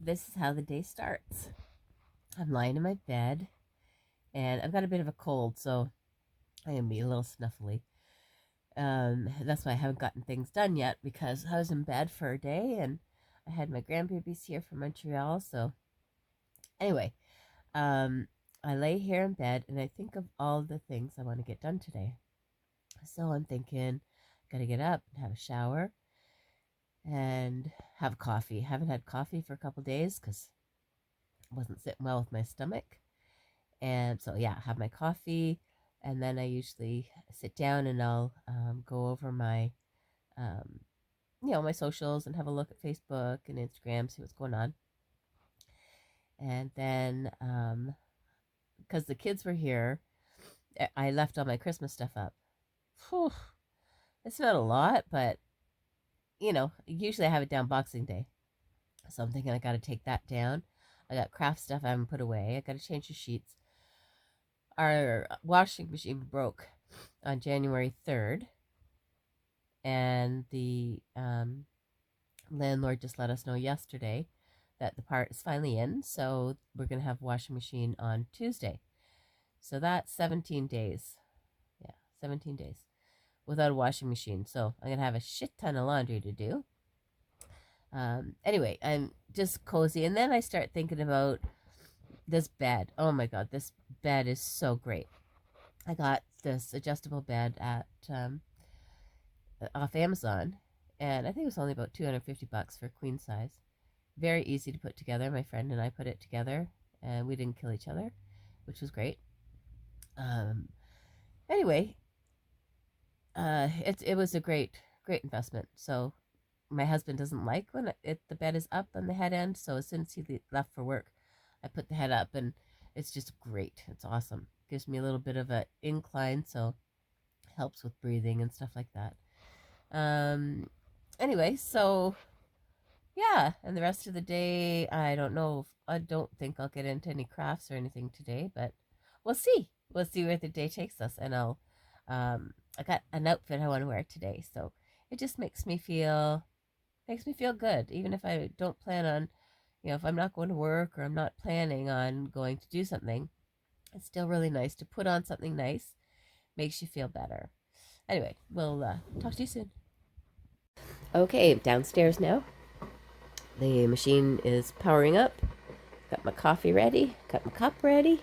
this is how the day starts. I'm lying in my bed, and I've got a bit of a cold, so I am be a little snuffly. That's why I haven't gotten things done yet, because I was in bed for a day, and I had my grandbabies here from Montreal. So anyway, um, I lay here in bed, and I think of all the things I want to get done today. So I'm thinking, gotta get up and have a shower and have coffee. Haven't had coffee for a couple days because it wasn't sitting well with my stomach. And so, yeah, have my coffee. And then I usually sit down and I'll go over my, um, my socials and have a look at Facebook and Instagram, see what's going on. And then, because the kids were here, I left all my Christmas stuff up. Whew, it's not a lot, but, usually I have it down Boxing Day. So I'm thinking I got to take that down. I got craft stuff I haven't put away. I got to change the sheets. Our washing machine broke on January 3rd, and the landlord just let us know yesterday that the part is finally in, so we're going to have a washing machine on Tuesday. So that's 17 days. Yeah, 17 days without a washing machine. So I'm going to have a shit ton of laundry to do. Anyway, I'm just cozy. And then I start thinking about this bed. Oh my God, this bed is so great. I got this adjustable bed at off Amazon, and I think it was only about $250 for queen size. Very easy to put together. My friend and I put it together, and we didn't kill each other, which was great. Anyway, it was a great investment. So my husband doesn't like when the bed is up on the head end. So as soon as he left for work, I put the head up, and it's just great. It's awesome. Gives me a little bit of an incline, so helps with breathing and stuff like that. Anyway, so yeah, and the rest of the day, I don't know. I don't think I'll get into any crafts or anything today, but we'll see. We'll see where the day takes us, and I got an outfit I want to wear today, so it just makes me feel good, even if I don't plan on, if I'm not going to work or I'm not planning on going to do something. It's still really nice to put on something nice. Makes you feel better. Anyway, we'll talk to you soon. Okay, downstairs now. The machine is powering up. Got my coffee ready. Got my cup ready.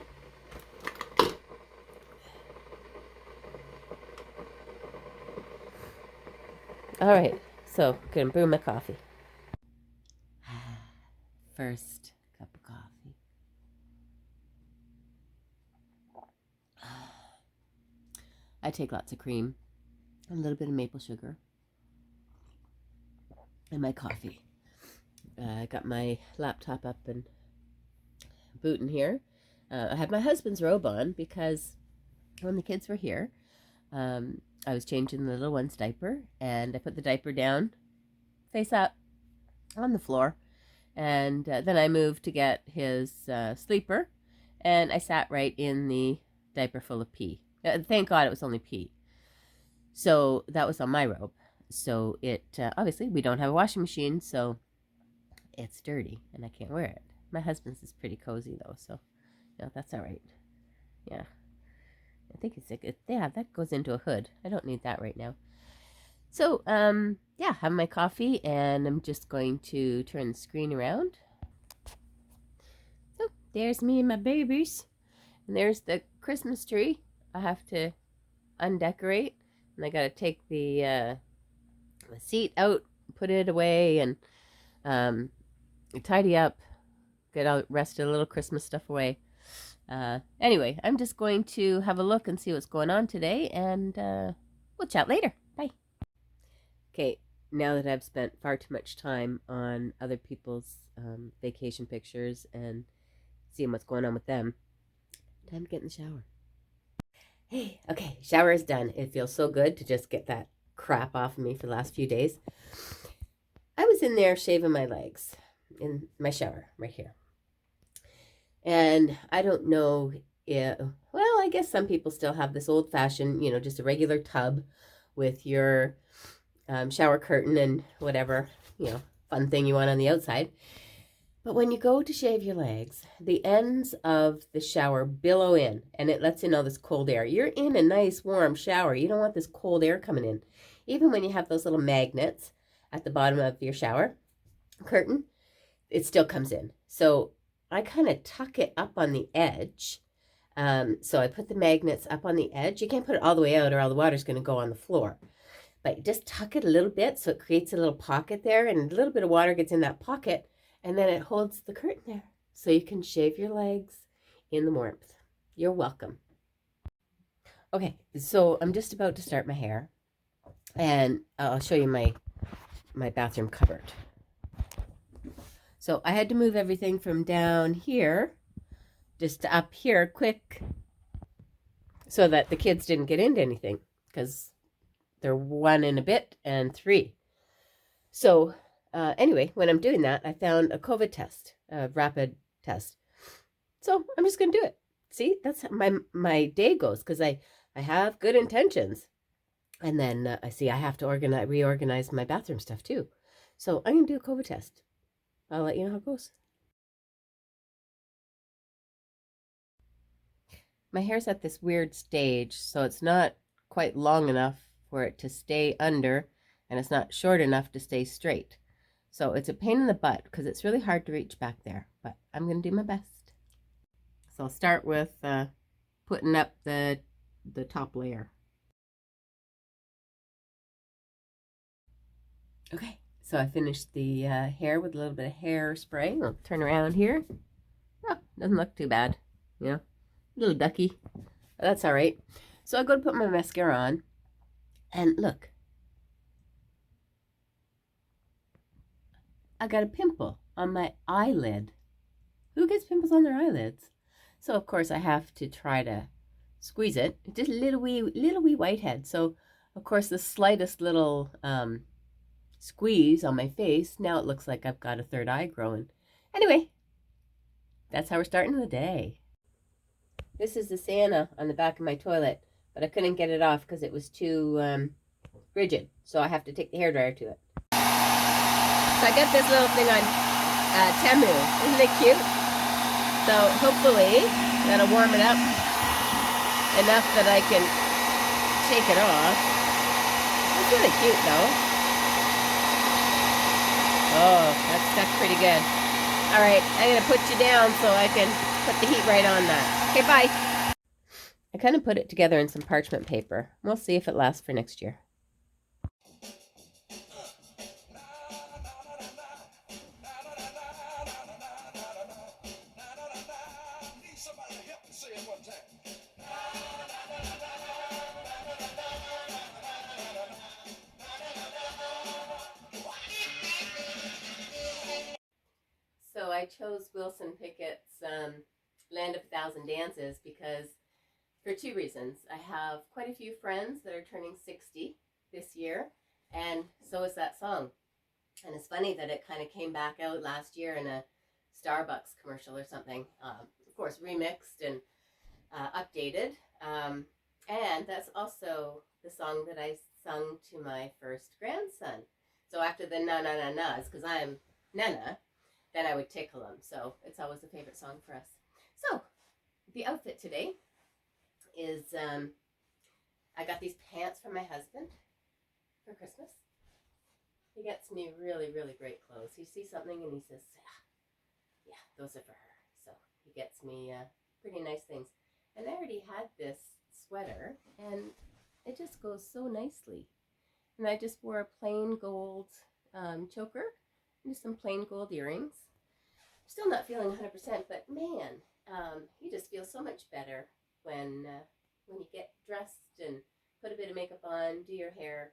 All right, so gonna brew my coffee. First cup of coffee. I take lots of cream, a little bit of maple sugar, and my coffee. I got my laptop up and booting here. I had my husband's robe on because when the kids were here, I was changing the little one's diaper, and I put the diaper down, face up, on the floor, and then I moved to get his sleeper, and I sat right in the diaper full of pee. Thank God it was only pee. So that was on my robe. So it obviously we don't have a washing machine, so it's dirty and I can't wear it. My husband's is pretty cozy though, so that's all right. Yeah, I think yeah, that goes into a hood. I don't need that right now. So yeah, have my coffee, and I'm just going to turn the screen around. So there's me and my babies, and there's the Christmas tree. I have to undecorate, and I gotta take the seat out, put it away, and tidy up, get all rest of the little Christmas stuff away. Anyway, I'm just going to have a look and see what's going on today, and we'll chat later. Bye. Okay, now that I've spent far too much time on other people's vacation pictures and seeing what's going on with them, time to get in the shower. Hey, okay, shower is done. It feels so good to just get that crap off of me for the last few days. I was in there shaving my legs in my shower right here. And I don't know well, I guess some people still have this old fashioned, just a regular tub with your shower curtain and whatever, fun thing you want on the outside. But when you go to shave your legs, the ends of the shower billow in, and it lets in all this cold air. You're in a nice warm shower. You don't want this cold air coming in. Even when you have those little magnets at the bottom of your shower curtain, it still comes in. So I kind of tuck it up on the edge. So I put the magnets up on the edge. You can't put it all the way out or all the water's going to go on the floor. But just tuck it a little bit so it creates a little pocket there, and a little bit of water gets in that pocket, and then it holds the curtain there. So you can shave your legs in the warmth. You're welcome. Okay, so I'm just about to start my hair, and I'll show you my bathroom cupboard. So I had to move everything from down here just to up here quick so that the kids didn't get into anything, because they're 1 and a bit and 3. So anyway, when I'm doing that, I found a COVID test, a rapid test. So I'm just going to do it. See, that's how my day goes, because I have good intentions. And then I have to reorganize my bathroom stuff too. So I'm going to do a COVID test. I'll let you know how it goes. My hair's at this weird stage, so it's not quite long enough for it to stay under, and it's not short enough to stay straight. So it's a pain in the butt because it's really hard to reach back there, but I'm going to do my best. So I'll start with putting up the top layer. Okay, so I finished the hair with a little bit of hairspray. I'll turn around here. Oh, doesn't look too bad. Yeah, a little ducky. That's all right. So I go to put my mascara on, and look, I got a pimple on my eyelid. Who gets pimples on their eyelids? So of course I have to try to squeeze it. Just a little wee whitehead. So of course the slightest little squeeze on my face, now it looks like I've got a third eye growing. Anyway, that's how we're starting the day. This is the Santa on the back of my toilet, but I couldn't get it off because it was too rigid. So I have to take the hairdryer to it. So I got this little thing on Temu. Isn't it cute? So hopefully that'll warm it up enough that I can take it off. It's really cute though. Oh, that's stuck pretty good. All right, I'm going to put you down so I can put the heat right on that. Okay, bye. I kind of put it together in some parchment paper. We'll see if it lasts for next year. So I chose Wilson Pickett's Land of a Thousand Dances because, for 2 reasons. I have quite a few friends that are turning 60 this year, and so is that song. And it's funny that it kind of came back out last year in a Starbucks commercial or something. Of course, remixed and updated. And that's also the song that I sung to my first grandson. So after the na-na-na-nas, because I'm Nana, then I would tickle him. So it's always a favorite song for us. So the outfit today is, I got these pants from my husband for Christmas. He gets me really, really great clothes. He sees something and he says, yeah, those are for her. So he gets me pretty nice things. And I already had this sweater, and it just goes so nicely. And I just wore a plain gold choker and just some plain gold earrings. Still not feeling 100%, but man, you just feel so much better when you get dressed and put a bit of makeup on, do your hair.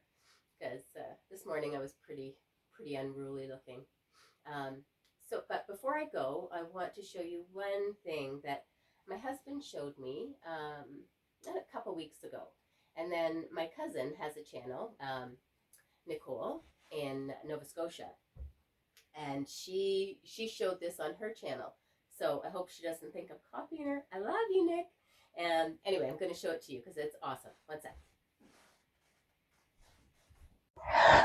Because this morning I was pretty unruly looking. But before I go, I want to show you one thing that my husband showed me a couple weeks ago. And then my cousin has a channel, Nicole, in Nova Scotia. And she showed this on her channel. So I hope she doesn't think I'm copying her. I love you, Nick. And anyway, I'm going to show it to you because it's awesome. One sec.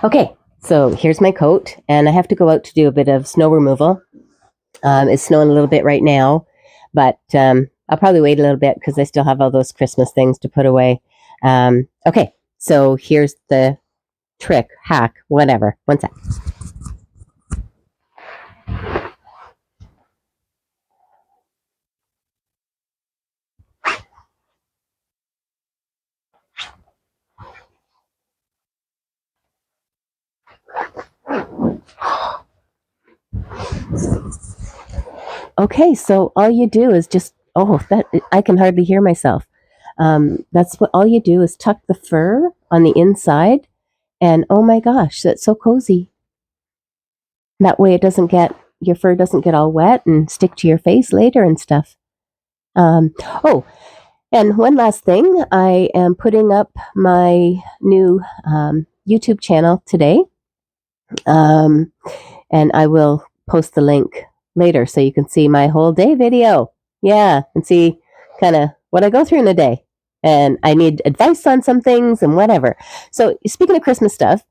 Okay, so here's my coat, and I have to go out to do a bit of snow removal. It's snowing a little bit right now, but I'll probably wait a little bit because I still have all those Christmas things to put away. Okay, so here's the trick, hack, whatever. One sec. Okay, so all you do is just, oh, that I can hardly hear myself. That's what all you do is tuck the fur on the inside, and oh my gosh, that's so cozy. That way it doesn't get, your fur doesn't get all wet and stick to your face later and stuff. Oh, and one last thing, I am putting up my new YouTube channel today. Um, and I will post the link later so you can see my whole day video. Yeah, and see kind of what I go through in a day. And I need advice on some things and whatever. So, speaking of Christmas stuff,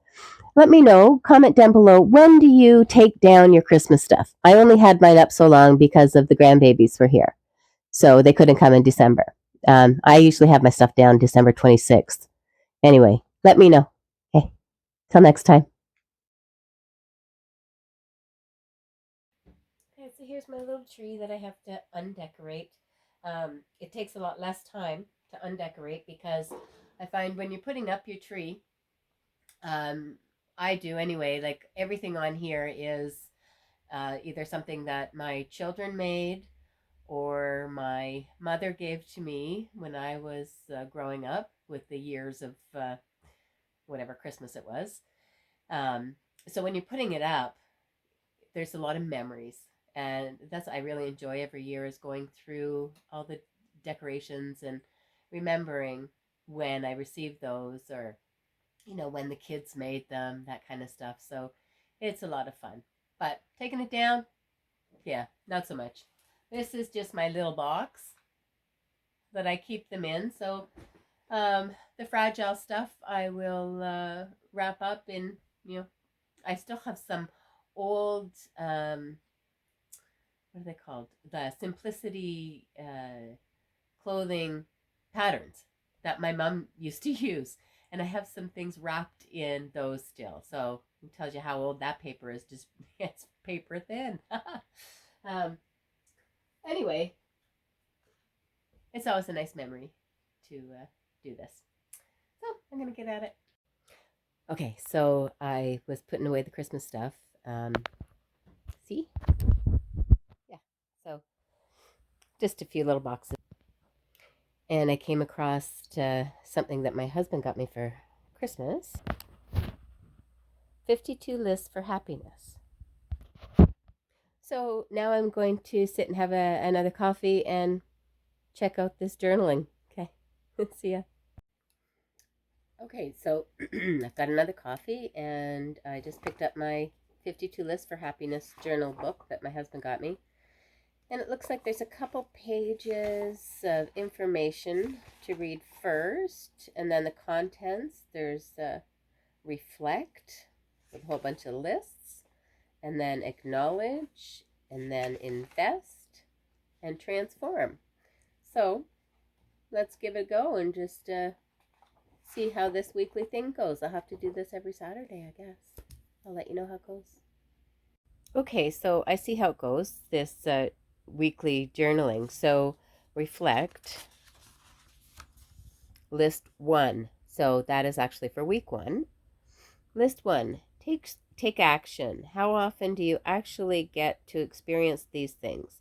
let me know, comment down below, when do you take down your Christmas stuff? I only had mine up so long because of the grandbabies were here. So they couldn't come in December. I usually have my stuff down December 26th. Anyway, let me know. Okay, till next time. Okay, so here's my little tree that I have to undecorate. It takes a lot less time to undecorate because I find when you're putting up your tree, um, I do anyway, like everything on here is either something that my children made or my mother gave to me when I was growing up with the years of whatever Christmas it was. Um, so when you're putting it up, there's a lot of memories, and that's what I really enjoy every year is going through all the decorations and remembering when I received those, or when the kids made them, that kind of stuff. So it's a lot of fun. But taking it down, yeah, not so much. This is just my little box that I keep them in. So the fragile stuff I will wrap up in, I still have some old, what are they called? The Simplicity clothing patterns that my mom used to use. And I have some things wrapped in those still. So it tells you how old that paper is. Just it's paper thin. um, anyway, it's always a nice memory to do this. So I'm going to get at it. Okay, so I was putting away the Christmas stuff. See? Yeah, so just a few little boxes. And I came across something that my husband got me for Christmas. 52 lists for happiness. So now I'm going to sit and have another coffee and check out this journaling. Okay, see ya. Okay, so I've got another coffee, and I just picked up my 52 Lists for Happiness journal book that my husband got me. And it looks like there's a couple pages of information to read first, and then the contents. There's reflect with a whole bunch of lists, and then acknowledge, and then invest, and transform. So let's give it a go and just see how this weekly thing goes. I'll have to do this every Saturday, I guess. I'll let you know how it goes. Okay, so I see how it goes, this weekly journaling. So reflect, list 1. So that is actually for week 1. List 1, take action. How often do you actually get to experience these things?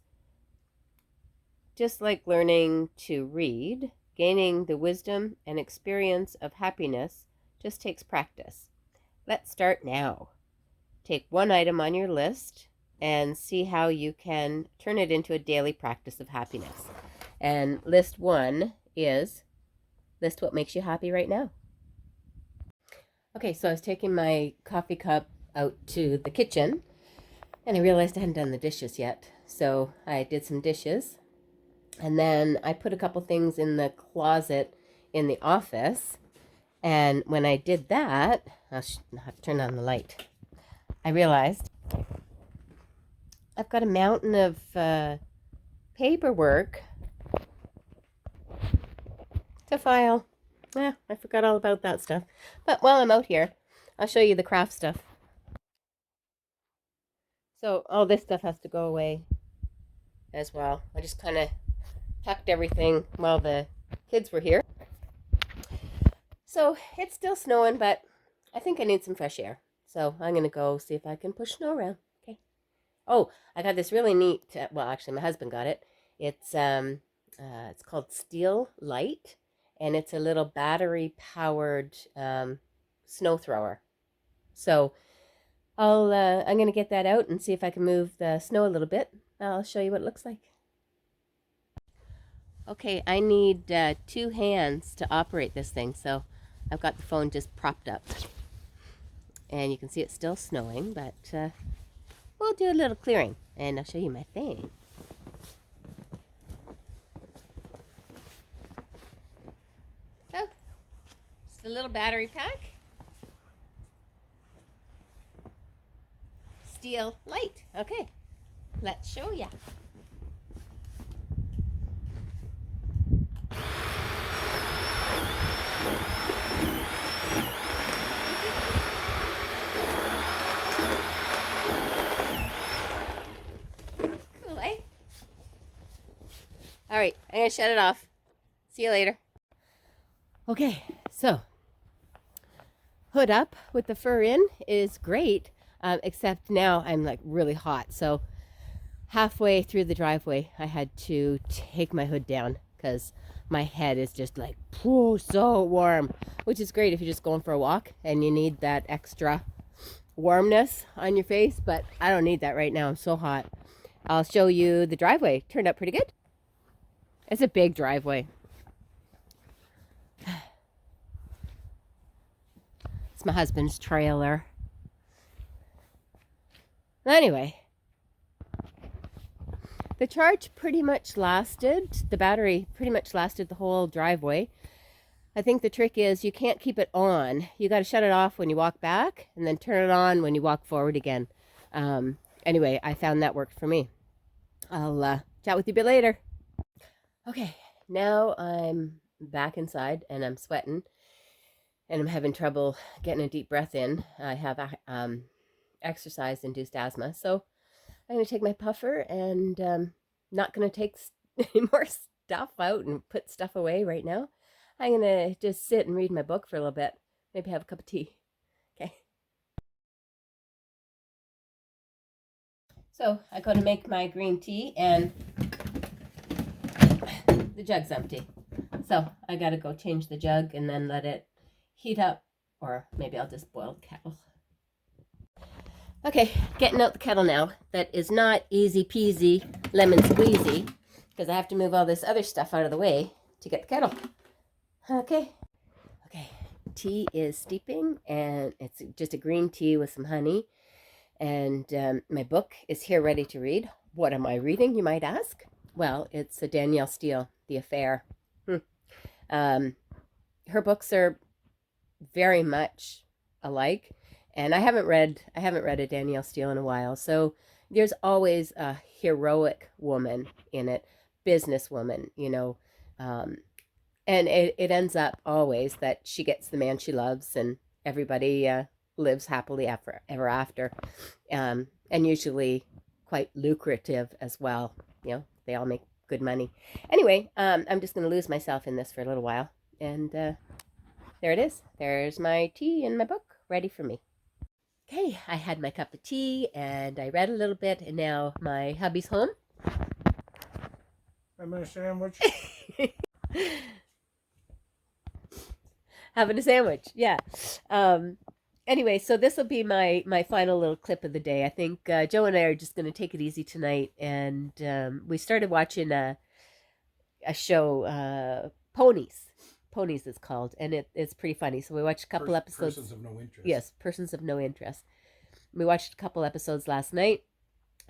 Just like learning to read, gaining the wisdom and experience of happiness just takes practice. Let's start now. Take one item on your list and see how you can turn it into a daily practice of happiness. And list 1 is list what makes you happy right now. Okay, so I was taking my coffee cup out to the kitchen, and I realized I hadn't done the dishes yet. So I did some dishes, and then I put a couple things in the closet in the office. And when I did that, I'll have to turn on the light. I realized I've got a mountain of paperwork to file. Yeah, I forgot all about that stuff. But while I'm out here, I'll show you the craft stuff. So all this stuff has to go away as well. I just kind of tucked everything while the kids were here. So it's still snowing, but I think I need some fresh air. So I'm going to go see if I can push snow around. Okay. Oh, I got this really neat, well, actually my husband got it. It's called Steel Light, and it's a little battery powered snow thrower. So I'm going to get that out and see if I can move the snow a little bit. I'll show you what it looks like. Okay, I need 2 hands to operate this thing, so I've got the phone just propped up. And you can see it's still snowing, but we'll do a little clearing, and I'll show you my thing. So, just a little battery pack. Steel Light. Okay, let's show ya. Cool, eh? All right, I'm gonna shut it off. See you later. Okay, so hood up with the fur in is great, except now I'm like really hot. So halfway through the driveway, I had to take my hood down because my head is just like so warm, which is great if you're just going for a walk and you need that extra warmness on your face, but I don't need that right now. I'm so hot. I'll show you the driveway. Turned out pretty good. It's a big driveway. It's my husband's trailer. Anyway, the charge pretty much lasted, the battery pretty much lasted the whole driveway. I think the trick is you can't keep it on. You got to shut it off when you walk back and then turn it on when you walk forward again. Anyway, I found that worked for me. I'll chat with you a bit later. Okay, now I'm back inside and I'm sweating and I'm having trouble getting a deep breath in. I have exercise-induced asthma, so I'm going to take my puffer and not going to take any more stuff out and put stuff away right now. I'm going to just sit and read my book for a little bit. Maybe have a cup of tea. Okay. So I go to make my green tea and the jug's empty. So I got to go change the jug and then let it heat up, or maybe I'll just boil the kettle. Okay, getting out the kettle now. That is not easy peasy lemon squeezy because I have to move all this other stuff out of the way to get the kettle. Okay, tea is steeping and it's just a green tea with some honey. And my book is here ready to read. What am I reading, you might ask? Well, it's a Danielle Steel, The Affair. Her books are very much alike. And I haven't read a Danielle Steel in a while. So there's always a heroic woman in it, businesswoman, you know. And it ends up always that she gets the man she loves and everybody lives happily ever after. And usually quite lucrative as well. You know, they all make good money. Anyway, I'm just going to lose myself in this for a little while. And there it is. There's my tea and my book ready for me. Okay, I had my cup of tea and I read a little bit, and now my hubby's home. Having a sandwich? Having a sandwich, yeah. Anyway, so this will be my final little clip of the day. I think Joe and I are just going to take it easy tonight, and we started watching a show, Ponies. Ponies is called, and it's pretty funny. So we watched a couple episodes. Persons of No Interest. Yes, Persons of No Interest. We watched a couple episodes last night,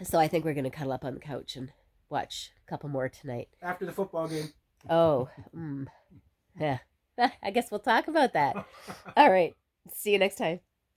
so I think we're going to cuddle up on the couch and watch a couple more tonight. After the football game. Oh, yeah. I guess we'll talk about that. All right. See you next time.